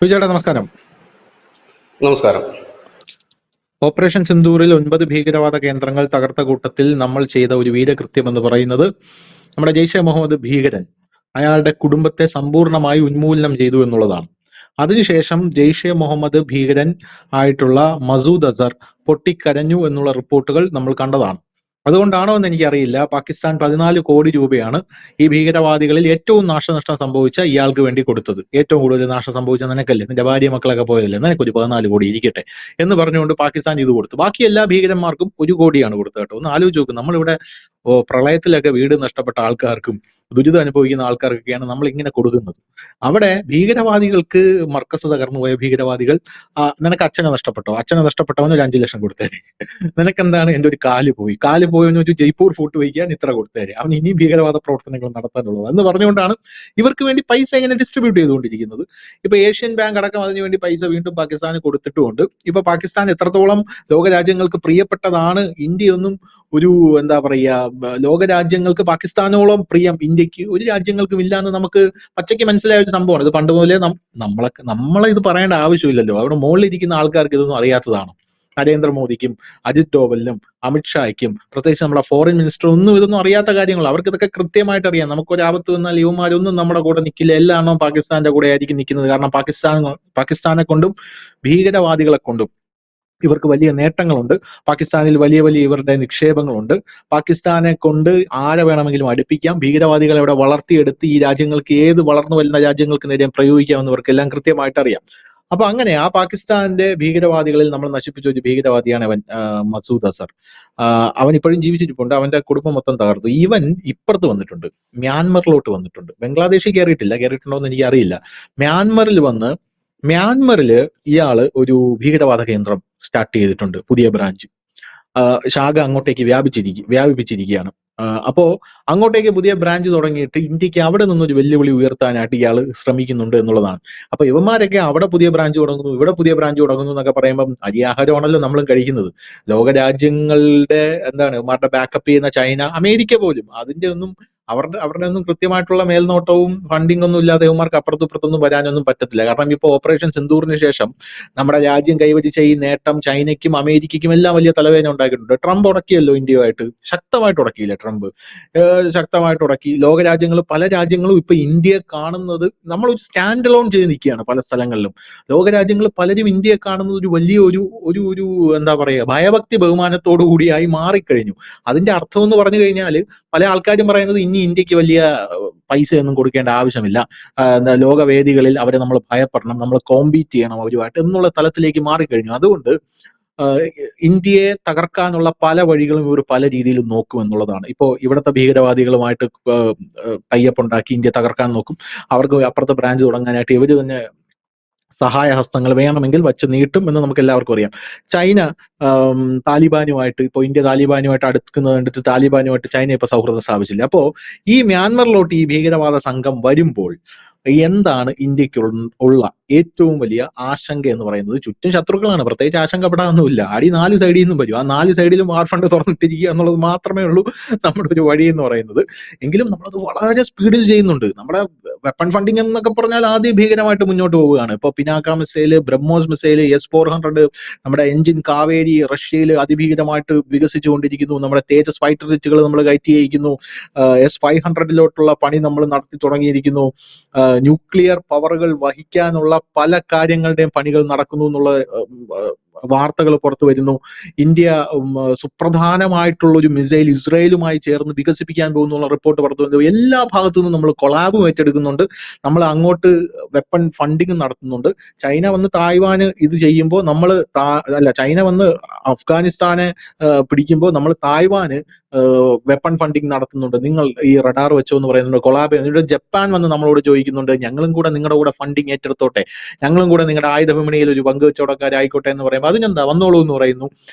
വിജയേട്ടാ നമസ്കാരം. നമസ്കാരം. ഓപ്പറേഷൻ സിന്ദൂറിൽ 9 ഭീകരവാദ കേന്ദ്രങ്ങൾ തകർത്ത കൂട്ടത്തിൽ നമ്മൾ ചെയ്ത ഒരു വീരകൃത്യം എന്ന് പറയുന്നത് നമ്മുടെ ജെയ്ഷെ മുഹമ്മദ് ഭീകരൻ അയാളുടെ കുടുംബത്തെ സമ്പൂർണ്ണമായി ഉന്മൂലനം ചെയ്തു എന്നുള്ളതാണ്. അതിനുശേഷം ജെയ്ഷെ മുഹമ്മദ് ഭീകരൻ ആയിട്ടുള്ള മസൂദ് അസർ പൊട്ടിക്കരഞ്ഞു എന്നുള്ള റിപ്പോർട്ടുകൾ നമ്മൾ കണ്ടതാണ്. അതുകൊണ്ടാണോ എന്ന് എനിക്കറിയില്ല, പാകിസ്ഥാൻ 14 കോടി രൂപയാണ് ഈ ഭീകരവാദികളിൽ ഏറ്റവും നാശനഷ്ടം സംഭവിച്ച ഇയാൾക്ക് വേണ്ടി കൊടുത്തത്. ഏറ്റവും കൂടുതൽ നാശം സംഭവിച്ച നിനക്കല്ലേ, നിന്റെ ഭാര്യ മക്കളൊക്കെ പോയതല്ലേ, നിനക്കൊരു 14 കോടി ഇരിക്കട്ടെ എന്ന് പറഞ്ഞുകൊണ്ട് പാകിസ്ഥാൻ ഇത് കൊടുത്തു. ബാക്കി എല്ലാ ഭീകരന്മാർക്കും 1 കോടിയാണ് കൊടുത്തത് കേട്ടോ. ഒന്ന് ആലോചിച്ച് നോക്കും, നമ്മളിവിടെ പ്രളയത്തിലൊക്കെ വീട് നഷ്ടപ്പെട്ട ആൾക്കാർക്കും ദുരിതം അനുഭവിക്കുന്ന ആൾക്കാർക്കൊക്കെയാണ് നമ്മൾ ഇങ്ങനെ കൊടുക്കുന്നത്. അവിടെ ഭീകരവാദികൾക്ക്, മർക്കസ് തകർന്നു പോയ ഭീകരവാദികൾ, നിനക്ക് അച്ഛനെ നഷ്ടപ്പെട്ടോ, അച്ഛനെ നഷ്ടപ്പെട്ടവന് ഒരു 5 ലക്ഷം കൊടുത്തേരെ, നിനക്കെന്താണ് എന്റെ ഒരു കാല് പോയവന് ഒരു ജയ്പൂർ ഫോർട്ട് വയ്ക്കാൻ ഇത്ര കൊടുത്തേരെ, അവൻ ഇനി ഭീകരവാദ പ്രവർത്തനങ്ങൾ നടത്താനുള്ളത് എന്ന് പറഞ്ഞുകൊണ്ടാണ് ഇവർക്ക് വേണ്ടി പൈസ ഇങ്ങനെ ഡിസ്ട്രിബ്യൂട്ട് ചെയ്തുകൊണ്ടിരിക്കുന്നത്. ഇപ്പൊ ഏഷ്യൻ ബാങ്ക് അടക്കം അതിനു വേണ്ടി പൈസ വീണ്ടും പാകിസ്ഥാന് കൊടുത്തിട്ടുമുണ്ട്. ഇപ്പൊ പാകിസ്ഥാൻ എത്രത്തോളം ലോകരാജ്യങ്ങൾക്ക് പ്രിയപ്പെട്ടതാണ്, ഇന്ത്യയൊന്നും ഒരു എന്താ പറയാ, ലോകരാജ്യങ്ങൾക്ക് പാകിസ്ഥാനോളം പ്രിയം ഇന്ത്യക്ക് ഒരു രാജ്യങ്ങൾക്കും ഇല്ല എന്ന് നമുക്ക് പച്ചയ്ക്ക് മനസ്സിലായ ഒരു സംഭവമാണ്. ഇത് പണ്ട് മുതലേ നമ്മളെ ഇത് പറയേണ്ട ആവശ്യമില്ലല്ലോ. അവിടെ മുകളിലിരിക്കുന്ന ആൾക്കാർക്ക് ഇതൊന്നും അറിയാത്തതാണ്. നരേന്ദ്രമോദിക്കും അജിത് ഡോവലിനും അമിത്ഷായ്ക്കും പ്രത്യേകിച്ച് നമ്മുടെ ഫോറിൻ മിനിസ്റ്റർ ഒന്നും ഇതൊന്നും അറിയാത്ത കാര്യങ്ങൾ. അവർക്ക് ഇതൊക്കെ കൃത്യമായിട്ട് അറിയാം. നമുക്കൊരു ആപത്ത് വന്നാൽ യുവമാരൊന്നും നമ്മുടെ കൂടെ നിൽക്കില്ല, എല്ലാണോ പാകിസ്ഥാന്റെ കൂടെ ആയിരിക്കും നിൽക്കുന്നത്. കാരണം പാകിസ്ഥാനെ കൊണ്ടും ഭീകരവാദികളെ കൊണ്ടും ഇവർക്ക് വലിയ നേട്ടങ്ങളുണ്ട്. പാകിസ്ഥാനിൽ വലിയ വലിയ ഇവരുടെ നിക്ഷേപങ്ങളുണ്ട്. പാകിസ്ഥാനെ കൊണ്ട് ആരെ വേണമെങ്കിലും അടുപ്പിക്കാം. ഭീകരവാദികളെ അവിടെ വളർത്തിയെടുത്ത് ഈ രാജ്യങ്ങൾക്ക്, ഏത് വളർന്നു വരുന്ന രാജ്യങ്ങൾക്ക് നേരെ പ്രയോഗിക്കാമെന്ന് ഇവർക്കെല്ലാം കൃത്യമായിട്ട് അറിയാം. അപ്പൊ അങ്ങനെ ആ പാകിസ്ഥാന്റെ ഭീകരവാദികളിൽ നമ്മൾ നശിപ്പിച്ച ഒരു ഭീകരവാദിയാണ് അവൻ, മസൂദ് അസർ. അവൻ ഇപ്പോഴും ജീവിച്ചിരിപ്പുണ്ട്. അവന്റെ കുടുംബം മൊത്തം തകർത്തു. ഇവൻ ഇപ്പുറത്ത് വന്നിട്ടുണ്ട്, മ്യാൻമറിലോട്ട് വന്നിട്ടുണ്ട്. ബംഗ്ലാദേശിൽ കയറിയിട്ടുണ്ടോ എന്ന് എനിക്ക് അറിയില്ല. മ്യാൻമറില് ഇയാള് ഒരു ഭീകരവാദ കേന്ദ്രം സ്റ്റാർട്ട് ചെയ്തിട്ടുണ്ട്, പുതിയ ബ്രാഞ്ച്. ശാഖ അങ്ങോട്ടേക്ക് വ്യാപിപ്പിച്ചിരിക്കുകയാണ്. അപ്പോ അങ്ങോട്ടേക്ക് പുതിയ ബ്രാഞ്ച് തുടങ്ങിയിട്ട് ഇന്ത്യക്ക് അവിടെ നിന്നൊരു വെല്ലുവിളി ഉയർത്താനായിട്ട് ഇയാൾ ശ്രമിക്കുന്നുണ്ട് എന്നുള്ളതാണ്. അപ്പൊ ഇവന്മാരൊക്കെ അവിടെ പുതിയ ബ്രാഞ്ച് തുടങ്ങുന്നു, ഇവിടെ പുതിയ ബ്രാഞ്ച് തുടങ്ങുന്നു എന്നൊക്കെ പറയുമ്പം അരിയാഹാരമാണല്ലോ നമ്മളും കഴിക്കുന്നത്. ലോകരാജ്യങ്ങളുടെ ഇവന്മാരുടെ ബാക്കപ്പ് ചെയ്യുന്ന ചൈന, അമേരിക്ക പോലും അതിന്റെ ഒന്നും അവരുടെ ഒന്നും കൃത്യമായിട്ടുള്ള മേൽനോട്ടവും ഫണ്ടിങ് ഒന്നും ഇല്ലാതെ ഇവന്മാർക്ക് അപ്പുറത്തും വരാനൊന്നും പറ്റത്തില്ല. കാരണം ഇപ്പോൾ ഓപ്പറേഷൻ സിന്ദൂറിന് ശേഷം നമ്മുടെ രാജ്യം കൈവരിച്ച ഈ നേട്ടം ചൈനയ്ക്കും അമേരിക്കയ്ക്കും എല്ലാം വലിയ തലവേദന ഉണ്ടാക്കിയിട്ടുണ്ട്. ട്രംപ് ഉടക്കിയല്ലോ ഇന്ത്യയുമായിട്ട്, ശക്തമായിട്ട് ഉടക്കിയില്ല ട്രംപ്, ശക്തമായിട്ട് ഉടക്കി. പല രാജ്യങ്ങളും ഇപ്പൊ ഇന്ത്യയെ കാണുന്നത്, നമ്മളൊരു സ്റ്റാൻഡ് അലോൺ ചെയ്ത് നിൽക്കുകയാണ് പല സ്ഥലങ്ങളിലും. ലോകരാജ്യങ്ങൾ പലരും ഇന്ത്യയെ കാണുന്നത് ഒരു വലിയ ഒരു എന്താ പറയുക, ഭയഭക്തി ബഹുമാനത്തോടു കൂടിയായി മാറിക്കഴിഞ്ഞു. അതിന്റെ അർത്ഥം എന്ന് പറഞ്ഞു കഴിഞ്ഞാൽ പല ആൾക്കാരും പറയുന്നത് ഇനി ഇന്ത്യക്ക് വലിയ പൈസയൊന്നും കൊടുക്കേണ്ട ആവശ്യമില്ല, ലോകവേദികളിൽ അവരെ നമ്മൾ ഭയപ്പെടണം, നമ്മൾ കോമ്പീറ്റ് ചെയ്യണം അവരുമായിട്ട് എന്നുള്ള തലത്തിലേക്ക് മാറിക്കഴിഞ്ഞു. അതുകൊണ്ട് ഇന്ത്യയെ തകർക്കാനുള്ള പല വഴികളും ഇവർ പല രീതിയിലും നോക്കും എന്നുള്ളതാണ്. ഇപ്പോ ഇവിടുത്തെ ഭീകരവാദികളുമായിട്ട് ടൈപ്പ് ഉണ്ടാക്കി ഇന്ത്യ തകർക്കാൻ നോക്കും. അവർക്ക് അപ്പുറത്തെ ബ്രാഞ്ച് തുടങ്ങാനായിട്ട് ഇവര് തന്നെ സഹായഹസ്തങ്ങൾ വേണമെങ്കിൽ വച്ച് നീട്ടും എന്ന് നമുക്ക് എല്ലാവർക്കും അറിയാം. ചൈന താലിബാനുമായിട്ട്, ഇപ്പോൾ ഇന്ത്യ താലിബാനുമായിട്ട് അടുക്കുന്നത് കണ്ടിട്ട് താലിബാനുമായിട്ട് ചൈന ഇപ്പൊ സൗഹൃദം സ്ഥാപിച്ചില്ല. അപ്പോ ഈ മ്യാൻമറിലോട്ട് ഈ ഭീകരവാദ സംഘം വരുമ്പോൾ എന്താണ് ഇന്ത്യക്ക് ഉള്ള ഏറ്റവും വലിയ ആശങ്ക എന്ന് പറയുന്നത്? ചുറ്റും ശത്രുക്കളാണ്, പ്രത്യേകിച്ച് ആശങ്കപ്പെടാനൊന്നുമില്ല. അടി 4 സൈഡിൽ നിന്നും വരും. ആ 4 സൈഡിലും വാർ ഫണ്ട് തുറന്നിട്ടിരിക്കുക എന്നുള്ളത് മാത്രമേ ഉള്ളൂ നമ്മുടെ ഒരു വഴി എന്ന് പറയുന്നത്. എങ്കിലും നമ്മളത് വളരെ സ്പീഡിൽ ചെയ്യുന്നുണ്ട്. നമ്മുടെ വെപ്പൺ ഫണ്ടിങ് എന്നൊക്കെ പറഞ്ഞാൽ ആദ്യം ഭീകരമായിട്ട് മുന്നോട്ട് പോവുകയാണ്. ഇപ്പൊ Pinaka missile, BrahMos missile, S-400, നമ്മുടെ എഞ്ചിൻ കാവേരി റഷ്യയിൽ അതിഭീകരമായിട്ട് വികസിച്ചുകൊണ്ടിരിക്കുന്നു. നമ്മുടെ തേജസ് ഫൈറ്റർ ജെറ്റുകൾ നമ്മൾ കയറ്റി അയക്കുന്നു. S-500 പണി നമ്മൾ നടത്തി തുടങ്ങിയിരിക്കുന്നു. ന്യൂക്ലിയർ പവറുകൾ വഹിക്കാനുള്ള പല കാര്യങ്ങളുടെയും പണികൾ നടക്കുന്നു എന്നുള്ള വാർത്തകൾ പുറത്തു വരുന്നു. ഇന്ത്യ സുപ്രധാനമായിട്ടുള്ള ഒരു മിസൈൽ ഇസ്രായേലുമായി ചേർന്ന് വികസിപ്പിക്കാൻ പോകുന്നുള്ള റിപ്പോർട്ട് പുറത്തു വരുന്നു. എല്ലാ ഭാഗത്തു നിന്നും നമ്മൾ കൊളാബും ഏറ്റെടുക്കുന്നുണ്ട്, നമ്മൾ അങ്ങോട്ട് വെപ്പൺ ഫണ്ടിങ് നടത്തുന്നുണ്ട്. ചൈന വന്ന് തായ്വാന് ഇത് ചെയ്യുമ്പോൾ ചൈന വന്ന് അഫ്ഗാനിസ്ഥാനെ പിടിക്കുമ്പോൾ നമ്മൾ തായ്വാന് വെപ്പൺ ഫണ്ടിങ് നടത്തുന്നുണ്ട്. നിങ്ങൾ ഈ റഡാർ വെച്ചോ എന്ന് പറയുന്നുണ്ട്, കൊളാബ്. എന്നിട്ട് ജപ്പാൻ വന്ന് നമ്മളോട് ചോദിക്കുന്നുണ്ട്, ഞങ്ങളും കൂടെ നിങ്ങളുടെ കൂടെ ഫണ്ടിങ് ഏറ്റെടുത്തോട്ടെ, ഞങ്ങളും കൂടെ നിങ്ങളുടെ ആയുധ വിപണിയിൽ ഒരു പങ്കുവെച്ചവടക്കാരായിക്കോട്ടെ എന്ന് പറയുമ്പോൾ അതിനെന്താ വന്നോളൂ എന്ന് പറയുന്നു.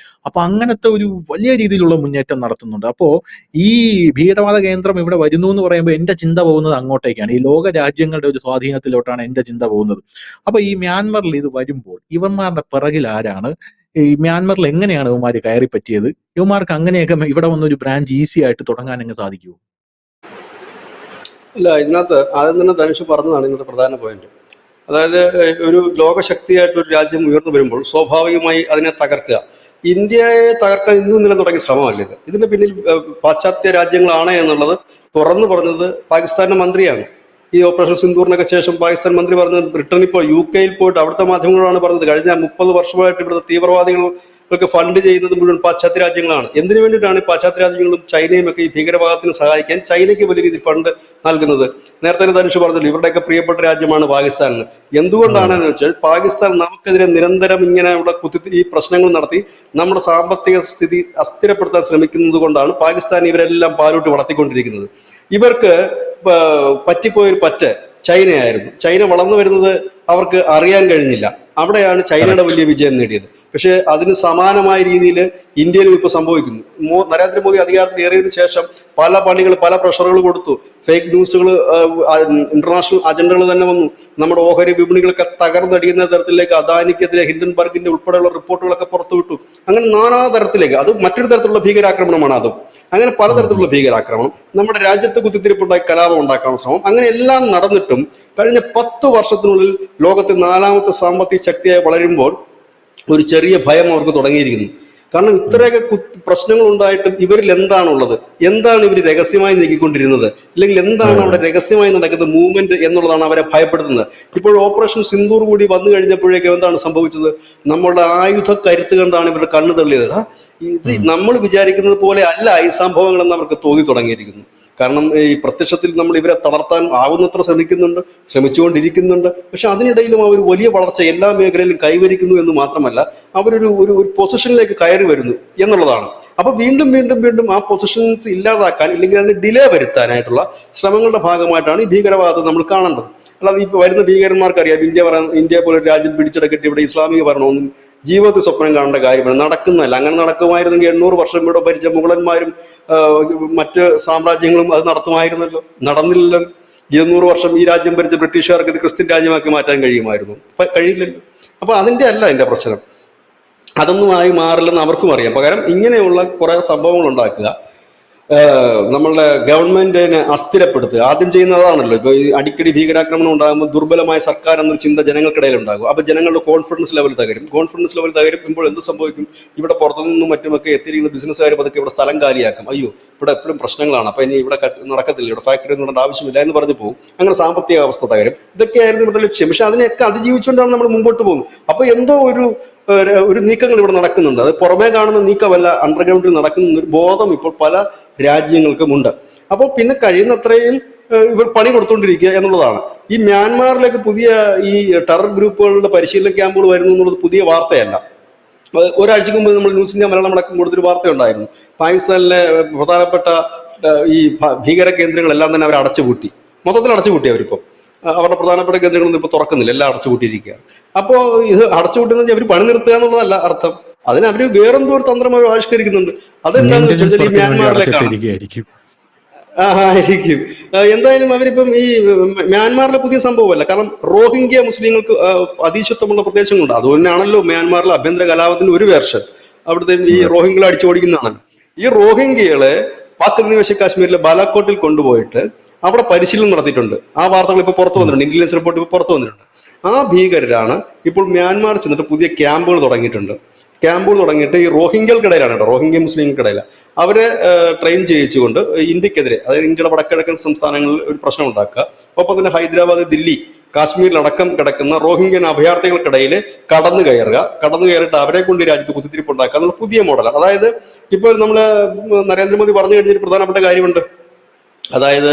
അപ്പൊ അങ്ങനത്തെ ഒരു വലിയ രീതിയിലുള്ള മുന്നേറ്റം നടത്തുന്നുണ്ട്. അപ്പോ ഈ ഭീകരവാദ കേന്ദ്രം ഇവിടെ വരുന്നു എന്ന് പറയുമ്പോൾ എന്റെ ചിന്ത പോകുന്നത് അങ്ങോട്ടേക്കാണ്, ഈ ലോക രാജ്യങ്ങളുടെ ഒരു സ്വാധീനത്തിലോട്ടാണ് എന്റെ ചിന്ത പോകുന്നത്. അപ്പൊ ഈ മ്യാൻമറിൽ ഇത് വരുമ്പോൾ ഇവന്മാരുടെ പിറകിൽ ആരാണ്? ഈ മ്യാൻമറിൽ എങ്ങനെയാണ് ഇവന്മാര് കയറി പറ്റിയത്? ഇവന്മാർക്ക് അങ്ങനെയൊക്കെ ഇവിടെ വന്നൊരു ബ്രാഞ്ച് ഈസി ആയിട്ട് തുടങ്ങാൻ അങ്ങ് സാധിക്കുമോ? ഇല്ല, ഇതിനകത്ത് ആദ്യം തന്നെ ധനുഷ് പറഞ്ഞതാണ് ഇന്നത്തെ പ്രധാന പോയിന്റ്. അതായത് ഒരു ലോകശക്തിയായിട്ട് ഒരു രാജ്യം ഉയർന്നു വരുമ്പോൾ സ്വാഭാവികമായി അതിനെ തകർക്കുക. ഇന്ത്യയെ തകർക്കാൻ ഇന്നും ഇന്നലെ തുടങ്ങിയ ശ്രമമല്ല ഇത്. ഇതിന്റെ പിന്നിൽ പാശ്ചാത്യ രാജ്യങ്ങളാണ് എന്നുള്ളത് തുറന്നു പറഞ്ഞത് പാകിസ്ഥാന്റെ മന്ത്രിയാണ്. ഈ ഓപ്പറേഷൻ സിന്ദൂറിനൊക്കെ ശേഷം പാകിസ്ഥാൻ മന്ത്രി പറഞ്ഞത്, ബ്രിട്ടനിൽ ഇപ്പോൾ UK പോയിട്ട് അവിടുത്തെ മാധ്യമങ്ങളാണ് പറഞ്ഞത്, കഴിഞ്ഞ 30 വർഷമായിട്ട് ഇവിടുത്തെ തീവ്രവാദികൾക്ക് ഫണ്ട് ചെയ്യുന്നത് മുഴുവൻ പാശ്ചാത്യ രാജ്യങ്ങളാണ്. എന്തിനു വേണ്ടിയിട്ടാണ് ഈ പാശ്ചാത്യ രാജ്യങ്ങളും ചൈനയും ഒക്കെ ഈ ഭീകരവാദത്തിന് സഹായിക്കാൻ ചൈനയ്ക്ക് വലിയ രീതിയിൽ ഫണ്ട് നൽകുന്നത്? നേരത്തെ ധനുഷ് പറഞ്ഞല്ലോ, ഇവരുടെയൊക്കെ പ്രിയപ്പെട്ട രാജ്യമാണ് പാകിസ്ഥാൻ. എന്തുകൊണ്ടാണെന്ന് വെച്ചാൽ പാകിസ്ഥാൻ നമുക്കെതിരെ നിരന്തരം ഇങ്ങനെയുള്ള ഈ പ്രശ്നങ്ങൾ നടത്തി നമ്മുടെ സാമ്പത്തിക സ്ഥിതി അസ്ഥിരപ്പെടുത്താൻ ശ്രമിക്കുന്നത് കൊണ്ടാണ് പാകിസ്ഥാൻ ഇവരെല്ലാം പാലോട്ട് വളർത്തിക്കൊണ്ടിരിക്കുന്നത്. ഇവർക്ക് പറ്റിപ്പോയൊരു പറ്റ് ചൈനയായിരുന്നു. ചൈന വളർന്നു വരുന്നത് അവർക്ക് അറിയാൻ കഴിഞ്ഞില്ല. അവിടെയാണ് ചൈനയുടെ വലിയ വിജയം നേടിയത്. പക്ഷെ അതിന് സമാനമായ രീതിയിൽ ഇന്ത്യയിലും ഇപ്പൊ സംഭവിക്കുന്നു. നരേന്ദ്രമോദി അധികാരത്തിൽ ഏറിയതിനു ശേഷം പല പണികൾ, പല പ്രഷറുകൾ കൊടുത്തു. ഫേക്ക് ന്യൂസുകൾ, ഇന്റർനാഷണൽ അജണ്ടകൾ തന്നെ വന്നു. നമ്മുടെ ഓഹരി വിപണികളൊക്കെ തകർന്നടിയുന്ന തരത്തിലേക്ക് അദാനിക്കെതിരെ ഹിൻഡൻബർഗിന്റെ ഉൾപ്പെടെയുള്ള റിപ്പോർട്ടുകളൊക്കെ പുറത്തുവിട്ടു. അങ്ങനെ നാനാ തരത്തിലേക്ക്, അത് മറ്റൊരു തരത്തിലുള്ള ഭീകരാക്രമണമാണ് അതും. അങ്ങനെ പലതരത്തിലുള്ള ഭീകരാക്രമണം, നമ്മുടെ രാജ്യത്ത് കുത്തിത്തിരിപ്പുണ്ടാക്കി കലാപം ഉണ്ടാക്കാനുള്ള ശ്രമം, അങ്ങനെ എല്ലാം നടന്നിട്ടും കഴിഞ്ഞ 10 വർഷത്തിനുള്ളിൽ ലോകത്തെ 4ാമത്തെ സാമ്പത്തിക ശക്തിയായി വളരുമ്പോൾ ഒരു ചെറിയ ഭയം അവർക്ക് തുടങ്ങിയിരിക്കുന്നു. കാരണം ഇത്രയൊക്കെ പ്രശ്നങ്ങൾ ഉണ്ടായിട്ടും ഇവരിൽ എന്താണുള്ളത്, എന്താണ് ഇവർ രഹസ്യമായി നീക്കിക്കൊണ്ടിരുന്നത്, അല്ലെങ്കിൽ എന്താണ് അവിടെ രഹസ്യമായി നടക്കുന്ന മൂവ്മെന്റ് എന്നുള്ളതാണ് അവരെ ഭയപ്പെടുത്തുന്നത്. ഇപ്പോൾ ഓപ്പറേഷൻ സിന്ദൂർ കൂടി വന്നു കഴിഞ്ഞപ്പോഴേക്കും എന്താണ് സംഭവിച്ചത്? നമ്മളുടെ ആയുധ കരുത്ത് കണ്ടാണ് ഇവരുടെ കണ്ണു തള്ളിയത്. ഇത് നമ്മൾ വിചാരിക്കുന്നത് പോലെ അല്ല ഈ സംഭവങ്ങളെന്ന് അവർക്ക് തോന്നി തുടങ്ങിയിരിക്കുന്നു. കാരണം ഈ പ്രത്യക്ഷത്തിൽ നമ്മൾ ഇവരെ തളർത്താൻ ആവുന്നത്ര ശ്രമിച്ചുകൊണ്ടിരിക്കുന്നുണ്ട്. പക്ഷെ അതിനിടയിലും അവർ വലിയ വളർച്ച എല്ലാ മേഖലയിലും കൈവരിക്കുന്നു എന്ന് മാത്രമല്ല, അവരൊരു ഒരു പൊസിഷനിലേക്ക് കയറി വരുന്നു എന്നുള്ളതാണ്. അപ്പൊ വീണ്ടും വീണ്ടും വീണ്ടും ആ പൊസിഷൻസ് ഇല്ലാതാക്കാൻ, ഇല്ലെങ്കിൽ അതിന് ഡിലേ വരുത്താനായിട്ടുള്ള ശ്രമങ്ങളുടെ ഭാഗമായിട്ടാണ് ഈ ഭീകരവാദം നമ്മൾ കാണേണ്ടത്. അല്ലാതെ ഈ വരുന്ന ഭീകരന്മാർക്കറിയാം, ഇന്ത്യ പോലെ ഒരു രാജ്യം പിടിച്ചെടുക്കിട്ട് ഇവിടെ ഇസ്ലാമിക ഭരണമൊന്നും ജീവിതത്തിൽ സ്വപ്നം കാണേണ്ട കാര്യമാണ്, നടക്കുന്നതല്ല. അങ്ങനെ നടക്കുമായിരുന്നെങ്കിൽ 800 വർഷം ഇവിടെ ഭരിച്ച മുഗളന്മാരും മറ്റ് സാമ്രാജ്യങ്ങളും അത് നടത്തുമായിരുന്നല്ലോ. നടന്നില്ലല്ലോ. 200 വർഷം ഈ രാജ്യം ഭരിച്ച ബ്രിട്ടീഷുകാർക്ക് ഇത് ക്രിസ്ത്യൻ രാജ്യമാക്കി മാറ്റാൻ കഴിയുമായിരുന്നു? കഴിയില്ലല്ലോ. അപ്പൊ അതിന്റെ അല്ല എന്റെ പ്രശ്നം. അതൊന്നും ആയി മാറില്ലെന്ന് അവർക്കും അറിയാം. പകരം ഇങ്ങനെയുള്ള കുറെ സംഭവങ്ങൾ ഉണ്ടാക്കുക, നമ്മളുടെ ഗവൺമെന്റിനെ അസ്ഥിരപ്പെടുത്തുക. ആദ്യം ചെയ്യുന്നതാണല്ലോ. ഇപ്പൊ ഈ അടിക്കടി ഭീകരാക്രമണം ഉണ്ടാകുമ്പോൾ ദുർബലമായ സർക്കാർ എന്നൊരു ചിന്ത ജനങ്ങൾക്കിടയിൽ ഉണ്ടാകും. അപ്പൊ ജനങ്ങളുടെ കോൺഫിഡൻസ് ലെവൽ തകരുമ്പോൾ എന്ത് സംഭവിക്കും? ഇവിടെ പുറത്തുനിന്നും മറ്റുമൊക്കെ എത്തിയിരിക്കുന്ന ബിസിനസ്സുകാർ പതുക്കെ ഇവിടെ സ്ഥലം കാലിയാക്കും. അയ്യോ, ഇവിടെ എപ്പോഴും പ്രശ്നങ്ങളാണ്, അപ്പൊ ഇനി ഇവിടെ നടക്കത്തില്ല, ഇവിടെ ഫാക്ടറി ഒന്നും ഇടേണ്ട ആവശ്യമില്ല എന്ന് പറഞ്ഞു പോകും. അങ്ങനെ സാമ്പത്തിക അവസ്ഥ തകരും. ഇതൊക്കെയായിരുന്നു ഇവിടെ ലക്ഷ്യം. പക്ഷെ അതിനെയൊക്കെ അതിജീവിച്ചുകൊണ്ടാണ് നമ്മൾ മുമ്പോട്ട് പോകുന്നത്. അപ്പൊ എന്തോ ഒരു നീക്കങ്ങൾ ഇവിടെ നടക്കുന്നുണ്ട്. അത് പുറമേ കാണുന്ന നീക്കമല്ല, അണ്ടർഗ്രൗണ്ടിൽ നടക്കുന്ന ഒരു ബോധം ഇപ്പോൾ പല രാജ്യങ്ങൾക്കുമുണ്ട്. അപ്പോൾ പിന്നെ കഴിയുന്നത്രയും ഇവർ പണി കൊടുത്തുകൊണ്ടിരിക്കുക എന്നുള്ളതാണ്. ഈ മ്യാൻമാറിലേക്ക് പുതിയ ഈ ടെറർ ഗ്രൂപ്പുകളുടെ പരിശീലന ക്യാമ്പുകൾ വരുന്നു എന്നുള്ളത് പുതിയ വാർത്തയല്ല. ഒരാഴ്ചക്ക് മുമ്പ് നമ്മൾ ന്യൂസ് ഇന്ത്യ മലയാളം അടക്കം കൊടുത്തൊരു വാർത്തയുണ്ടായിരുന്നു. പാകിസ്ഥാനിലെ പ്രധാനപ്പെട്ട ഈ ഭീകര കേന്ദ്രങ്ങളെല്ലാം തന്നെ അവർ അടച്ചുപൂട്ടി, മൊത്തത്തിൽ അടച്ചുപൂട്ടി. അവരിപ്പോൾ അവരുടെ പ്രധാനപ്പെട്ട കേന്ദ്രങ്ങളൊന്നും ഇപ്പൊ തുറക്കുന്നില്ല, എല്ലാം അടച്ചുപൂട്ടിയിരിക്കുകയാണ്. അപ്പോ ഇത് അടച്ചുപൂട്ടുന്നത് അവർ പണി നിർത്തുക എന്നുള്ളതല്ല അർത്ഥം. അതിന് അവര് വേറെന്തോ ഒരു തന്ത്രം അവർ ആവിഷ്കരിക്കുന്നുണ്ട്. അതെന്താണെന്ന് വെച്ചാൽ ഈ മ്യാൻമാറിലേക്കാണ് ആയിരിക്കും. എന്തായാലും അവരിപ്പം ഈ മ്യാൻമാറിലെ പുതിയ സംഭവമല്ല. കാരണം റോഹിംഗ്യ മുസ്ലിങ്ങൾക്ക് അതീശത്വമുള്ള പ്രദേശങ്ങളുണ്ട്. അതുതന്നെയാണല്ലോ മ്യാൻമാറിലെ ആഭ്യന്തര കലാപത്തിന്റെ ഒരു വേർഷൻ. അവിടുത്തെ ഈ റോഹിംഗ്യകളെ അടിച്ചോടിക്കുന്നതാണല്ലോ. ഈ റോഹിംഗ്യകളെ പാക് അധിനിവേശ കാശ്മീരിലെ ബാലാക്കോട്ടിൽ കൊണ്ടുപോയിട്ട് അവിടെ പരിശീലനം നടത്തിയിട്ടുണ്ട്. ആ വാർത്തകൾ ഇപ്പൊ പുറത്തു വന്നിട്ടുണ്ട്, ഇന്റലിജൻസ് റിപ്പോർട്ട് ഇപ്പൊ പുറത്തു വന്നിട്ടുണ്ട്. ആ ഭീകരരാണ് ഇപ്പോൾ മ്യാൻമാർ ചെന്നിട്ട് പുതിയ ക്യാമ്പുകൾ തുടങ്ങിയിട്ടുണ്ട്. ഈ റോഹിംഗ്യകൾക്കിടയിലാണ് കേട്ടോ, റോഹിംഗ്യ മുസ്ലിങ്ങൾക്കിടയില. അവരെ ട്രെയിൻ ചെയ്യിച്ചുകൊണ്ട് ഇന്ത്യക്കെതിരെ, അതായത് ഇന്ത്യയുടെ വടക്കിഴക്കൻ സംസ്ഥാനങ്ങളിൽ ഒരു പ്രശ്നം ഉണ്ടാക്കുക. ഒപ്പം തന്നെ ഹൈദരാബാദ്, ദില്ലി, കാശ്മീരിലടക്കം കിടക്കുന്ന റോഹിംഗ്യൻ അഭയാർത്ഥികൾക്കിടയിൽ കടന്നു കയറിയിട്ട് അവരെ കൊണ്ട് രാജ്യത്ത് കുത്തിത്തിരിപ്പുണ്ടാക്കുക എന്നുള്ള പുതിയ മോഡലാണ്. അതായത് ഇപ്പോൾ നമ്മള് നരേന്ദ്രമോദി പറഞ്ഞു കഴിഞ്ഞൊരു പ്രധാനപ്പെട്ട കാര്യമുണ്ട്. അതായത്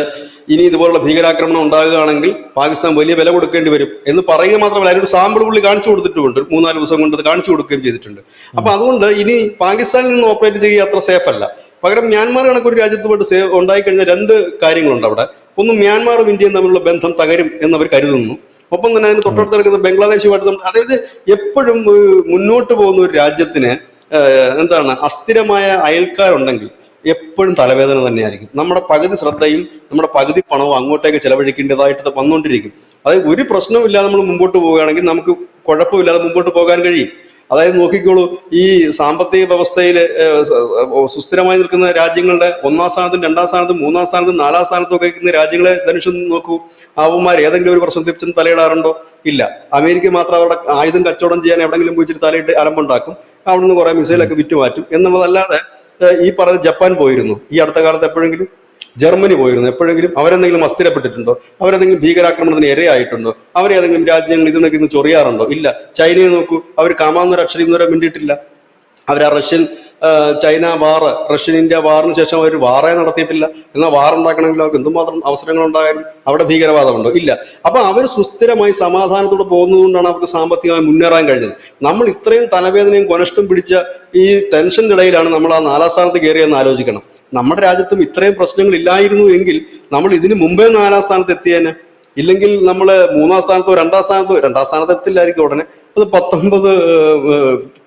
ഇനി ഇതുപോലുള്ള ഭീകരാക്രമണം ഉണ്ടാകുകയാണെങ്കിൽ പാകിസ്ഥാൻ വലിയ വില കൊടുക്കേണ്ടി വരും എന്ന് പറയുക മാത്രമല്ല, അതിനൊരു സാമ്പിൾ പുള്ളി കാണിച്ചു കൊടുത്തിട്ടുമുണ്ട്. 3-4 ദിവസം കൊണ്ട് അത് കാണിച്ചു കൊടുക്കുകയും ചെയ്തിട്ടുണ്ട്. അപ്പൊ അതുകൊണ്ട് ഇനി പാകിസ്ഥാനിൽ നിന്ന് ഓപ്പറേറ്റ് ചെയ്യുക അത്ര സേഫ് അല്ല. പകരം മ്യാൻമാർ കണക്കൊരു രാജ്യത്തുമായിട്ട് ഉണ്ടായിക്കഴിഞ്ഞാൽ 2 കാര്യങ്ങളുണ്ട് അവിടെ. ഒന്ന്, മ്യാൻമാറും ഇന്ത്യയും തമ്മിലുള്ള ബന്ധം തകരും എന്നവർ കരുതുന്നു. ഒപ്പം തന്നെ അതിന് തൊട്ടടുത്ത് കിടക്കുന്ന ബംഗ്ലാദേശുമായിട്ട് നമ്മൾ, അതായത് എപ്പോഴും മുന്നോട്ട് പോകുന്ന ഒരു രാജ്യത്തിന് അസ്ഥിരമായ അയൽക്കാരുണ്ടെങ്കിൽ എപ്പോഴും തലവേദന തന്നെയായിരിക്കും. നമ്മുടെ പകുതി ശ്രദ്ധയും നമ്മുടെ പകുതി പണവും അങ്ങോട്ടേക്ക് ചെലവഴിക്കേണ്ടതായിട്ട് വന്നുകൊണ്ടിരിക്കും. അതായത് ഒരു പ്രശ്നവും ഇല്ലാതെ നമ്മൾ മുമ്പോട്ട് പോവുകയാണെങ്കിൽ നമുക്ക് കുഴപ്പമില്ലാതെ മുമ്പോട്ട് പോകാൻ കഴിയും. അതായത് നോക്കിക്കോളൂ, ഈ സാമ്പത്തിക വ്യവസ്ഥയിൽ സുസ്ഥിരമായി നിൽക്കുന്ന രാജ്യങ്ങളുടെ 1-ാം സ്ഥാനത്തും 2-ാം സ്ഥാനത്തും 3-ാം സ്ഥാനത്തും 4-ാം സ്ഥാനത്തും ഒക്കെ നിൽക്കുന്ന രാജ്യങ്ങളെ ധനുഷം നോക്കൂ. അവന്മാർ ഏതെങ്കിലും ഒരു പ്രശ്നം തിരിച്ചൊന്നും തലയിടാറുണ്ടോ? ഇല്ല. അമേരിക്ക മാത്രം അവിടെ ആയുധം കച്ചവടം ചെയ്യാൻ എവിടെങ്കിലും പോയിട്ട് തലയിട്ട് അലമ്പുണ്ടാക്കും, അവിടുന്ന് കുറെ മിസൈലൊക്കെ വിറ്റുമാറ്റും എന്നുള്ളതല്ലാതെ ഈ പറഞ്ഞ ജപ്പാൻ പോയിരുന്നു ഈ അടുത്ത കാലത്ത് എപ്പോഴെങ്കിലും? ജർമ്മനി പോയിരുന്നു എപ്പോഴെങ്കിലും? അവരെന്തെങ്കിലും അസ്ഥിരപ്പെട്ടിട്ടുണ്ടോ? അവരെന്തെങ്കിലും ഭീകരാക്രമണത്തിന് ഇരയായിട്ടുണ്ടോ? അവരേതെങ്കിലും രാജ്യങ്ങൾ ഇതിനൊക്കെ ഇന്ന് ചൊറിയാറുണ്ടോ? ഇല്ല. ചൈനയെ നോക്കൂ, അവർ കാമാന്നൊരു അക്ഷരം ഇന്നുവരെ മിണ്ടിയിട്ടില്ല. അവർ ആ ചൈന വാറ്, റഷ്യൻ ഇന്ത്യ വാറിന് ശേഷം അവർ വാറേ നടത്തിയിട്ടില്ല. എന്നാൽ വാറുണ്ടാക്കണമെങ്കിൽ അവർക്ക് എന്തുമാത്രം അവസരങ്ങൾ ഉണ്ടായിരുന്നു. അവിടെ ഭീകരവാദമുണ്ടോ? ഇല്ല. അപ്പൊ അവർ സുസ്ഥിരമായി സമാധാനത്തോടെ പോകുന്നതുകൊണ്ടാണ് അവർക്ക് സാമ്പത്തികമായി മുന്നേറാൻ കഴിഞ്ഞത്. നമ്മൾ ഇത്രയും തലവേദനയും കൊനഷ്ടം പിടിച്ച ഈ ടെൻഷന്റെ ഇടയിലാണ് നമ്മൾ ആ 4-ാം സ്ഥാനത്ത് കയറിയെന്ന് ആലോചിക്കണം. നമ്മുടെ രാജ്യത്തും ഇത്രയും പ്രശ്നങ്ങൾ ഇല്ലായിരുന്നു എങ്കിൽ നമ്മൾ ഇതിന് മുമ്പേ 4-ാം സ്ഥാനത്ത് എത്തിയേനെ. ഇല്ലെങ്കിൽ നമ്മൾ 3-ാം സ്ഥാനത്തോ 2-ാം സ്ഥാനത്ത് എത്തില്ലായിരിക്കും ഉടനെ. അത് 19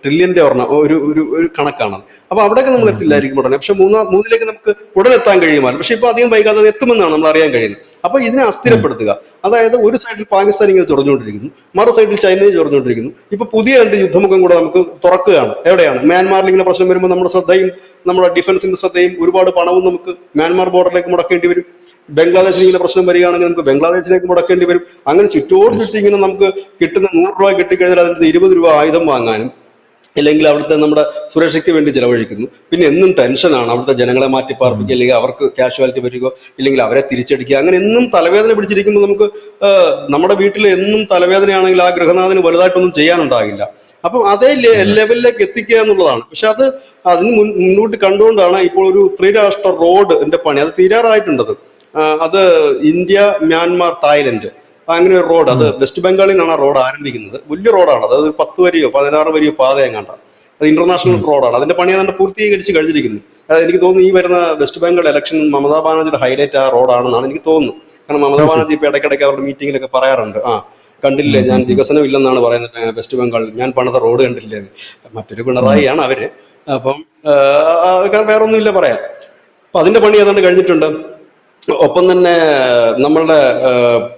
ട്രില്യന്റെ ഒരു കണക്കാണ്. അപ്പൊ അവിടെയൊക്കെ നമ്മൾ എത്തില്ലായിരിക്കും ഉടനെ. പക്ഷെ മൂന്നിലേക്ക് നമുക്ക് ഉടനെ എത്താൻ കഴിയുമല്ലോ. പക്ഷെ ഇപ്പൊ അധികം വൈകാതെ അത് എത്തുമെന്നാണ് നമ്മൾ അറിയാൻ കഴിയുന്നത്. അപ്പൊ ഇതിനെ അസ്ഥിരപ്പെടുത്തുക, അതായത് ഒരു സൈഡിൽ പാകിസ്ഥാൻ ഇങ്ങനെ ചൊറിഞ്ഞുകൊണ്ടിരിക്കുന്നു, മറു സൈഡിൽ ചൈനയും ചൊറിഞ്ഞുകൊണ്ടിരിക്കുന്നു. ഇപ്പൊ പുതിയ 2 യുദ്ധമുഖം കൂടെ നമുക്ക് തുറക്കുകയാണ്. എവിടെയാണ്? മ്യാൻമാറിൽ ഇങ്ങനെ പ്രശ്നം വരുമ്പോൾ നമ്മുടെ ശ്രദ്ധയും നമ്മുടെ ഡിഫൻസിന്റെ ശ്രദ്ധയും ഒരുപാട് പണവും നമുക്ക് മ്യാൻമാർ ബോർഡറിലേക്ക് മുടക്കേണ്ടി വരും. ബംഗ്ലാദേശിൽ ഇങ്ങനെ പ്രശ്നം വരികയാണെങ്കിൽ നമുക്ക് ബംഗ്ലാദേശിലേക്ക് മുടക്കേണ്ടി വരും. അങ്ങനെ ചുറ്റോട് ചുറ്റി ഇങ്ങനെ നമുക്ക് കിട്ടുന്ന 100 രൂപ കിട്ടിക്കഴിഞ്ഞാൽ അതിന്റെ 20 രൂപ ആയുധം വാങ്ങാനും, ഇല്ലെങ്കിൽ അവിടുത്തെ നമ്മുടെ സുരക്ഷയ്ക്ക് വേണ്ടി ചെലവഴിക്കുന്നു. പിന്നെ എന്നും ടെൻഷനാണ്, അവിടുത്തെ ജനങ്ങളെ മാറ്റിപ്പാർപ്പിക്കുക, അല്ലെങ്കിൽ അവർക്ക് കാഷ്വാലിറ്റി വരിക, ഇല്ലെങ്കിൽ അവരെ തിരിച്ചടിക്കുക. അങ്ങനെ എന്നും തലവേദന പിടിച്ചിരിക്കുമ്പോൾ നമുക്ക് നമ്മുടെ വീട്ടിൽ എന്നും തലവേദനയാണെങ്കിൽ ആ ഗൃഹനാഥന് വലുതായിട്ടൊന്നും ചെയ്യാനുണ്ടാകില്ല. അപ്പം അതേ ലെവലിലേക്ക് എത്തിക്കുക എന്നുള്ളതാണ്. പക്ഷെ അതിന് മുന്നോട്ട് കണ്ടുകൊണ്ടാണ് ഇപ്പോൾ ഒരു ത്രിരാഷ്ട്ര റോഡിന്റെ പണി, അത് തീരാറായിട്ടുണ്ടത്. അത് ഇന്ത്യ, മ്യാൻമാർ, തായ്ലൻഡ്, അങ്ങനെ ഒരു റോഡ്. അത് വെസ്റ്റ് ബംഗാളിൽ നിന്നാണ് ആ റോഡ് ആരംഭിക്കുന്നത്. വലിയ റോഡാണ് അത്. 10 വരിയോ 16 വരിയോ പാത എങ്ങാണ്ടാണ്. അത് ഇന്റർനാഷണൽ റോഡാണ്. അതിന്റെ പണി ഏതാണ്ട് പൂർത്തീകരിച്ച് കഴിഞ്ഞിരിക്കുന്നു. എനിക്ക് തോന്നുന്നു ഈ വരുന്ന വെസ്റ്റ് ബംഗാൾ ഇലക്ഷൻ മമതാ ബാനർജിയുടെ ഹൈലൈറ്റ് ആ റോഡാണെന്നാണ് എനിക്ക് തോന്നുന്നു. കാരണം മമതാ ബാനർജി ഇപ്പൊ ഇടയ്ക്കിടയ്ക്ക് അവരുടെ മീറ്റിങ്ങിലൊക്കെ പറയാറുണ്ട്, കണ്ടില്ലേ, ഞാൻ വികസനം ഇല്ലെന്നാണ് പറയുന്നത് വെസ്റ്റ് ബംഗാളിൽ, ഞാൻ പണിത റോഡ് കണ്ടില്ലേ. മറ്റൊരു പിണറായിയാണ് അവര്. അപ്പം വേറെ ഒന്നുമില്ല പറയാം. അപ്പൊ അതിന്റെ പണി ഏതാണ്ട് കഴിഞ്ഞിട്ടുണ്ട്. ഒപ്പം തന്നെ നമ്മളുടെ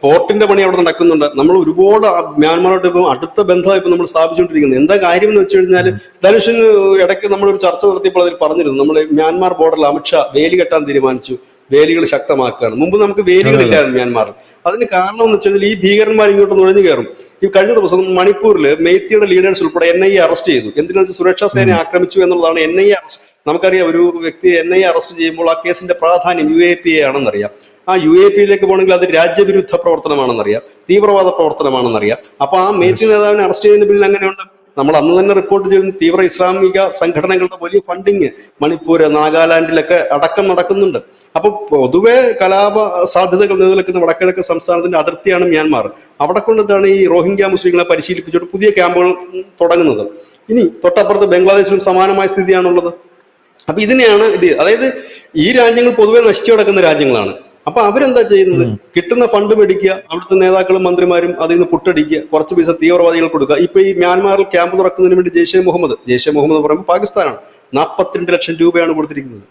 പോർട്ടിന്റെ പണി അവിടെ നടക്കുന്നുണ്ട്. നമ്മൾ ഒരുപാട് മ്യാൻമാറോട്ട് ഇപ്പം അടുത്ത ബന്ധം ഇപ്പൊ നമ്മൾ സ്ഥാപിച്ചുകൊണ്ടിരിക്കുന്നത്. എന്താ കാര്യം എന്ന് വെച്ച് കഴിഞ്ഞാൽ, ധനുഷിന് ഇടയ്ക്ക് നമ്മളൊരു ചർച്ച നടത്തിയപ്പോൾ അതിൽ പറഞ്ഞിരുന്നു, നമ്മൾ മ്യാൻമാർ ബോർഡറിൽ അമിത്ഷാ വേലി കെട്ടാൻ തീരുമാനിച്ചു, വേലികൾ ശക്തമാക്കുകയാണ്. മുമ്പ് നമുക്ക് വേലികളില്ലായിരുന്നു മ്യാൻമാറിൽ. അതിന് കാരണം എന്ന് വെച്ചാൽ ഈ ഭീകരന്മാർ ഇങ്ങോട്ട് നുഴഞ്ഞു കയറും. ഈ കഴിഞ്ഞ ദിവസം മണിപ്പൂരിൽ മെയ്ത്തിയുടെ ലീഡേഴ്സ് ഉൾപ്പെടെ NIA അറസ്റ്റ് ചെയ്തു. എന്തിനാ? സുരക്ഷാ സേനയെ ആക്രമിച്ചു എന്നുള്ളതാണ് NIA അറസ്റ്റ്. നമുക്കറിയാം, ഒരു വ്യക്തി NIA അറസ്റ്റ് ചെയ്യുമ്പോൾ ആ കേസിന്റെ പ്രാധാന്യം UAPA ആണെന്നറിയാം. ആ UAPയിലേക്ക് പോകണമെങ്കിൽ അത് രാജ്യവിരുദ്ധ പ്രവർത്തനമാണെന്നറിയാം, തീവ്രവാദ പ്രവർത്തനമാണെന്നറിയാം. അപ്പൊ ആ മെയ്ത്തി നേതാവിനെ അറസ്റ്റ് ചെയ്യുന്നതിന് പിന്നിൽ അങ്ങനെയുണ്ട്. നമ്മൾ അന്ന് തന്നെ റിപ്പോർട്ട് ചെയ്യുന്ന തീവ്ര ഇസ്ലാമിക സംഘടനകളുടെ വലിയ ഫണ്ടിങ് മണിപ്പൂര്, നാഗാലാൻഡിലൊക്കെ അടക്കം നടക്കുന്നുണ്ട്. അപ്പൊ പൊതുവെ കലാപ സാധ്യതകൾ നിലനിൽക്കുന്ന വടക്കിഴക്ക് സംസ്ഥാനത്തിന്റെ അതിർത്തിയാണ് മ്യാൻമാർ. അവിടെ കൊണ്ടിട്ടാണ് ഈ റോഹിംഗ്യ മുസ്ലിങ്ങളെ പരിശീലിപ്പിച്ചിട്ട് പുതിയ ക്യാമ്പുകൾ തുടങ്ങുന്നത്. ഇനി തൊട്ടപ്പുറത്ത് ബംഗ്ലാദേശിലും സമാനമായ സ്ഥിതിയാണുള്ളത്. അപ്പൊ ഇതിനെയാണ് അതായത് ഈ രാജ്യങ്ങൾ പൊതുവെ നശിച്ചു കിടക്കുന്ന രാജ്യങ്ങളാണ്. അപ്പൊ അവരെന്താ ചെയ്യുന്നത്? കിട്ടുന്ന ഫണ്ട് മേടിക്കുക, അവിടുത്തെ നേതാക്കളും മന്ത്രിമാരും അതിൽ നിന്ന് പുട്ടടിക്കുക, കുറച്ച് പൈസ തീവ്രവാദികൾ കൊടുക്കുക. ഇപ്പൊ ഈ മ്യാൻമാറിൽ ക്യാമ്പ് തുറക്കുന്നതിന് വേണ്ടി ജെയ്ഷെ മുഹമ്മദ് എന്ന് പറയുമ്പോൾ പാകിസ്ഥാനാണ്, 42 ലക്ഷം രൂപയാണ് കൊടുത്തിരിക്കുന്നത്.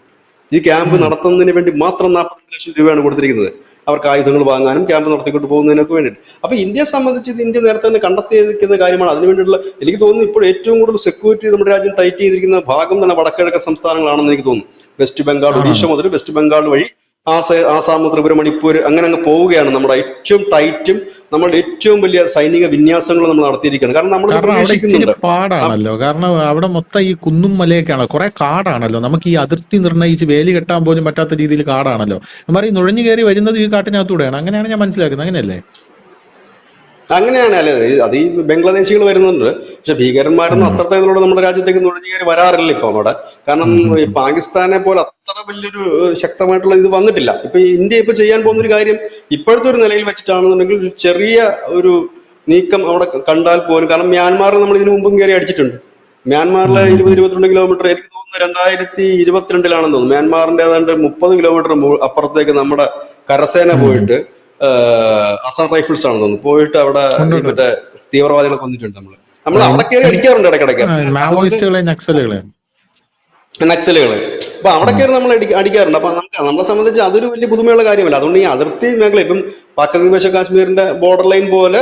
ഈ ക്യാമ്പ് നടത്തുന്നതിന് വേണ്ടി മാത്രം 42 ലക്ഷം രൂപയാണ് കൊടുത്തിരിക്കുന്നത്. അവർക്ക് ആയുധങ്ങൾ വാങ്ങാനും ക്യാമ്പ് നടത്തിക്കൊണ്ട് പോകുന്നതിനൊക്കെ വേണ്ടിയിട്ട്. അപ്പൊ ഇന്ത്യയെ സംബന്ധിച്ച് ഇത് ഇന്ത്യ നേരത്തെ തന്നെ കണ്ടെത്തിയിരിക്കുന്ന കാര്യമാണ്. അതിനുവേണ്ടിയുള്ള എനിക്ക് തോന്നുന്നു ഇപ്പോൾ ഏറ്റവും കൂടുതൽ സെക്യൂരിറ്റി നമ്മുടെ രാജ്യം ടൈറ്റ് ചെയ്തിരിക്കുന്ന ഭാഗം തന്നെ വടക്കിഴക്കൻ സംസ്ഥാനങ്ങളാണെന്ന് എനിക്ക് തോന്നുന്നു. വെസ്റ്റ് ബംഗാൾ, ഒഡീഷ മുതൽ വെസ്റ്റ് ബംഗാൾ വഴി ആസാം, ത്രിപുര, മണിപ്പൂർ അങ്ങനെ അങ്ങ് പോവുകയാണ്. നമ്മുടെ ഏറ്റവും ടൈറ്റും നമ്മളുടെ ഏറ്റവും വലിയ സൈനിക വിന്യാസങ്ങൾ നമ്മൾ നടത്തിയിരിക്കുകയാണ്. കാരണം നമ്മൾ പ്രതീക്ഷിക്കുന്നുണ്ട്. പാടാണല്ലോ, കാരണം അവിടെ മൊത്തം ഈ കുന്നും മലയൊക്കെയാണ്, കുറെ കാടാണല്ലോ. നമുക്ക് ഈ അതിർത്തി നിർണ്ണയിച്ച് വേലി കെട്ടാൻ പോലും പറ്റാത്ത രീതിയിൽ കാടാണല്ലോ. ഈ നുഴഞ്ഞു കയറി വരുന്നത് ഈ കാട്ടിനകത്തൂടെയാണ്. അങ്ങനെയാണ് ഞാൻ മനസ്സിലാക്കുന്നത്. അങ്ങനെയല്ലേ? അങ്ങനെയാണ്. അല്ലെ, അത് ഈ ബംഗ്ലാദേശികൾ വരുന്നുണ്ട്. പക്ഷെ ഭീകരന്മാരൊന്നും അത്രത്തോളം നമ്മുടെ രാജ്യത്തേക്ക് നുഴഞ്ഞു കയറി വരാറില്ല ഇപ്പൊ അവിടെ. കാരണം ഈ പാകിസ്ഥാനെ പോലെ അത്ര വലിയൊരു ശക്തമായിട്ടുള്ള ഇത് വന്നിട്ടില്ല. ഇപ്പൊ ഇന്ത്യ ഇപ്പൊ ചെയ്യാൻ പോകുന്ന ഒരു കാര്യം ഇപ്പോഴത്തെ ഒരു നിലയിൽ വെച്ചിട്ടാണെന്നുണ്ടെങ്കിൽ ഒരു ചെറിയ ഒരു നീക്കം അവിടെ കണ്ടാൽ പോലും, കാരണം മ്യാൻമാറിൽ നമ്മൾ ഇതിനു മുമ്പും കയറി അടിച്ചിട്ടുണ്ട്. മ്യാൻമാറിലെ 20-22 കിലോമീറ്റർ, എനിക്ക് തോന്നുന്നു 2022-ലാണെന്ന് തോന്നുന്നു, മ്യാൻമാറിന്റെ ഏതാണ്ട് 30 കിലോമീറ്റർ അപ്പുറത്തേക്ക് നമ്മുടെ കരസേന പോയിട്ട്, അസം റൈഫിൾസ് ആണെന്ന് തോന്നുന്നു, പോയിട്ട് അവിടെ മറ്റേ തീവ്രവാദികളെ കൊന്നിട്ടുണ്ട്. നമ്മൾ അവിടെ കയറി അടിക്കാറുണ്ട് ഇടയ്ക്കിടയ്ക്ക് നക്സലുകള്. അപ്പൊ അവിടെ കയറി നമ്മൾ അടിക്കാറുണ്ട്. അപ്പൊ നമ്മളെ സംബന്ധിച്ച് അതൊരു വലിയ പുതുമയുള്ള കാര്യമല്ല. അതുകൊണ്ട് ഈ അതിർത്തി മേഖല ഇപ്പം പാക് അധിനിവേശ കാശ്മീരിന്റെ ബോർഡർ ലൈൻ പോലെ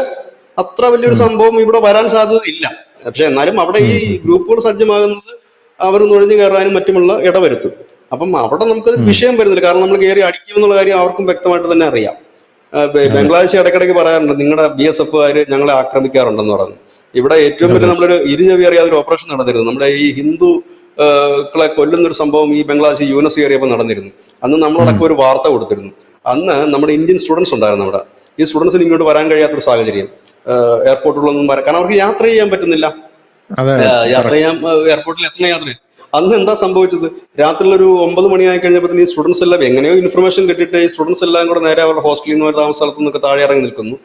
അത്ര വലിയൊരു സംഭവം ഇവിടെ വരാൻ സാധ്യതയില്ല. പക്ഷെ എന്നാലും അവിടെ ഈ ഉം, ഉം, ഗ്രൂപ്പുകൾ സജ്ജമാകുന്നത് അവർ നുഴഞ്ഞു കയറാനും മറ്റുമുള്ള ഇടവരുത്തും. അപ്പം അവിടെ നമുക്കത് ഉം. വിഷയം വരുന്നില്ല, കാരണം നമ്മൾ കയറി അടിക്കുമെന്നുള്ള കാര്യം അവർക്കും വ്യക്തമായിട്ട് തന്നെ അറിയാം. അതെ. ബംഗ്ലാദേശ് ഇടയ്ക്കിടയ്ക്ക് പറയാറുണ്ട് നിങ്ങളുടെ BSFകാർ ഞങ്ങളെ ആക്രമിക്കാറുണ്ടെന്ന് പറഞ്ഞു. ഇവിടെ ഏറ്റവും വലിയ അതെ. നമ്മളൊരു ഇരുചെവി അറിയാതെ ഒരു ഓപ്പറേഷൻ നടന്നിരുന്നു. നമ്മുടെ ഈ ഹിന്ദു കളെ കൊല്ലുന്ന ഒരു സംഭവം ഈ ബംഗ്ലാദേശ് യൂനസ് കയറിയപ്പോൾ നടന്നിരുന്നു. അന്ന് ഉം. നമ്മളടക്കം ഒരു വാർത്ത കൊടുത്തിരുന്നു. അന്ന് നമ്മുടെ ഇന്ത്യൻ സ്റ്റുഡൻസ് ഉണ്ടായിരുന്നു അവിടെ. ഈ സ്റ്റുഡൻസിന് ഇങ്ങോട്ട് വരാൻ കഴിയാത്തൊരു സാഹചര്യം, എയർപോർട്ടുകളൊന്നും വരാൻ, കാരണം അവർക്ക് യാത്ര ചെയ്യാൻ പറ്റുന്നില്ല. അതെ, അതെ. യാത്ര കറക്റ്റ്. ചെയ്യാൻ എയർപോർട്ടിൽ എത്തണ യാത്ര. അന്ന് എന്താ സംഭവിച്ചത്? രാത്രിയിൽ ഒരു 9 മണിയായി കഴിഞ്ഞപ്പോൾ ഈ സ്റ്റുഡൻസ് എല്ലാം എങ്ങനെയോ ഇൻഫർമേഷൻ കിട്ടിയിട്ട് ഈ സ്റ്റുഡൻസ് എല്ലാം കൂടെ നേരെ അവരുടെ ഹോസ്റ്റലിൽ നിന്ന് താമസ സ്ഥലത്തു നിന്നൊക്കെ താഴെ ഇറങ്ങി നിൽക്കുന്നു.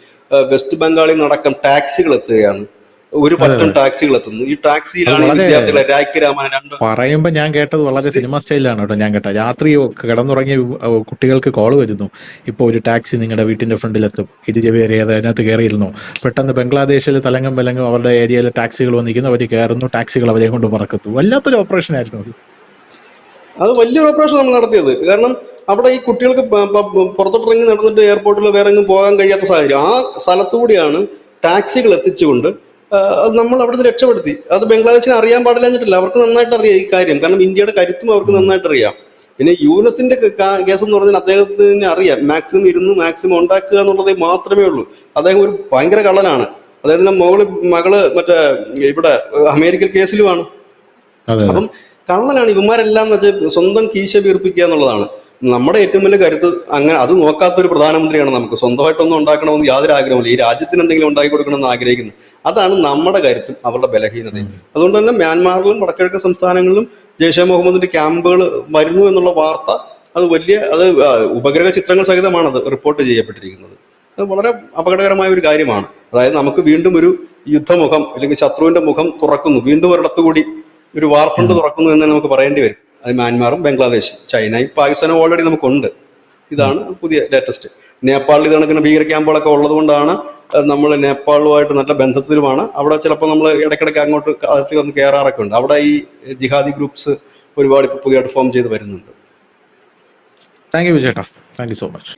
വെസ്റ്റ് ബംഗാളിൽ നിന്നടക്കം ടാക്സികൾ എത്തുകയാണ്, ഒരു അതെ, പറ്റം അതെ. ടാക്സികൾ എത്തുന്നു. ഈ അത് ടാക്സിയിലാണ് ഈ വളരെ വിദ്യാർത്ഥികളെ രാജ്യരാമൻ രണ്ട് പറയുമ്പോ ഞാൻ കേട്ടത് വളരെ സ്ഥി- സിനിമ സ്റ്റൈലാണ് കേട്ടോ. ഞാൻ കേട്ട രാത്രി കിടന്നുറങ്ങിയ കുട്ടികൾക്ക് കോൾ വരുന്നു. ഇപ്പോൾ ഒരു ടാക്സി നിങ്ങളുടെ വീട്ടിന്റെ ഫ്രണ്ടിലെത്തും, ഇത് ചെവിയേറിയത് അതിനകത്ത് കയറിയിരുന്നു. പെട്ടെന്ന് ബംഗ്ലാദേശിൽ തലങ്കം വിലങ്ങും അവരുടെ ഏരിയയിൽ ടാക്സികൾ വന്നിരിക്കുന്നു, അവർ കയറുന്നു, ടാക്സികൾ അവരെ കൊണ്ട് പറക്കുന്നു. വല്ലാത്തൊരു ഓപ്പറേഷൻ ആയിരുന്നു അത്. അത് വലിയൊരു ഓപ്പറേഷൻ നമ്മൾ നടത്തിയത്. കാരണം അവിടെ ഈ കുട്ടികൾക്ക് പുറത്തോട്ടിറങ്ങി നടന്നിട്ട് എയർപോർട്ടിൽ വേറെ എങ്ങും പോകാൻ കഴിയാത്ത സാഹചര്യം. ആ സ്ഥലത്തുകൂടിയാണ് ടാക്സികൾ എത്തിച്ചുകൊണ്ട് അത് നമ്മൾ അവിടുന്ന് രക്ഷപ്പെടുത്തി. അത് ബംഗ്ലാദേശിന് അറിയാൻ പാടില്ലാഞ്ഞിട്ടില്ല, അവർക്ക് നന്നായിട്ട് അറിയാം ഈ കാര്യം. കാരണം ഇന്ത്യയുടെ കരുത്തും അവർക്ക് ഉം. നന്നായിട്ട് അറിയാം. പിന്നെ യൂനസിന്റെ കേസ് എന്ന് പറഞ്ഞാൽ അദ്ദേഹത്തിന് അറിയാം മാക്സിമം ഇരുന്ന് മാക്സിമം ഉണ്ടാക്കുക എന്നുള്ളതേ മാത്രമേ ഉള്ളൂ. അദ്ദേഹം ഒരു ഭയങ്കര കള്ളനാണ്. അദ്ദേഹത്തിന്റെ മകള് മറ്റേ ഇവിടെ അമേരിക്കൻ കേസിലുമാണ്. അതെ, അതെ. അപ്പം കള്ളനാണ് ഇവന്മാരെല്ലാം എന്ന് വെച്ചാൽ സ്വന്തം കീശ വീർപ്പിക്കുക എന്നുള്ളതാണ് നമ്മുടെ ഏറ്റവും വലിയ കരുത്ത്. അങ്ങനെ അത് നോക്കാത്തൊരു പ്രധാനമന്ത്രിയാണ് നമുക്ക്. സ്വന്തമായിട്ടൊന്നും ഉണ്ടാക്കണമെന്ന് യാതൊരു ആഗ്രഹമില്ല, ഈ രാജ്യത്തിന് എന്തെങ്കിലും ഉണ്ടാക്കി കൊടുക്കണമെന്ന് ആഗ്രഹിക്കുന്നു. അതാണ് നമ്മുടെ കരുത്തും അവരുടെ ബലഹീനതയും. ഉം. അതുകൊണ്ട് തന്നെ മ്യാൻമാറിലും വടക്കിഴക്കൻ സംസ്ഥാനങ്ങളിലും ജെയ്ഷെ മുഹമ്മദിന്റെ ക്യാമ്പുകൾ വരുന്നു എന്നുള്ള വാർത്ത, അത് ഉപഗ്രഹ ചിത്രങ്ങൾ സഹിതമാണ് അത് റിപ്പോർട്ട് ചെയ്യപ്പെട്ടിരിക്കുന്നത്. അത് വളരെ അപകടകരമായ ഒരു കാര്യമാണ്. അതായത് നമുക്ക് വീണ്ടും ഒരു യുദ്ധമുഖം അല്ലെങ്കിൽ ശത്രുവിന്റെ മുഖം തുറക്കുന്നു, വീണ്ടും ഒരിടത്തുകൂടി ഒരു വാർ ഫ്രണ്ട് ഉം. തുറക്കുന്നു എന്ന് നമുക്ക് പറയേണ്ടി വരും. അത് മ്യാൻമാറും ബംഗ്ലാദേശും. ചൈനയും പാകിസ്ഥാനും ഓൾറെഡി നമുക്കുണ്ട്. ഉം. ഇതാണ് പുതിയ ലേറ്റസ്റ്റ്. നേപ്പാളിൽ ഇത് കണക്കിന് ഭീകര ക്യാമ്പുകളൊക്കെ ഉള്ളത് കൊണ്ടാണ് നമ്മൾ നേപ്പാളുമായിട്ട് നല്ല ബന്ധത്തിലുമാണ്. അവിടെ ചിലപ്പോൾ നമ്മൾ ഇടയ്ക്കിടയ്ക്ക് അങ്ങോട്ട് അതിർത്തി വന്ന് കയറാറൊക്കെ ഉണ്ട്. അവിടെ ഈ ജിഹാദി ഗ്രൂപ്പ്സ് ഒരുപാട് ഇപ്പോൾ പുതിയതായിട്ട് ഫോം ചെയ്ത് വരുന്നുണ്ട്. താങ്ക് യു വിജേട്ടാ. Thank you so much.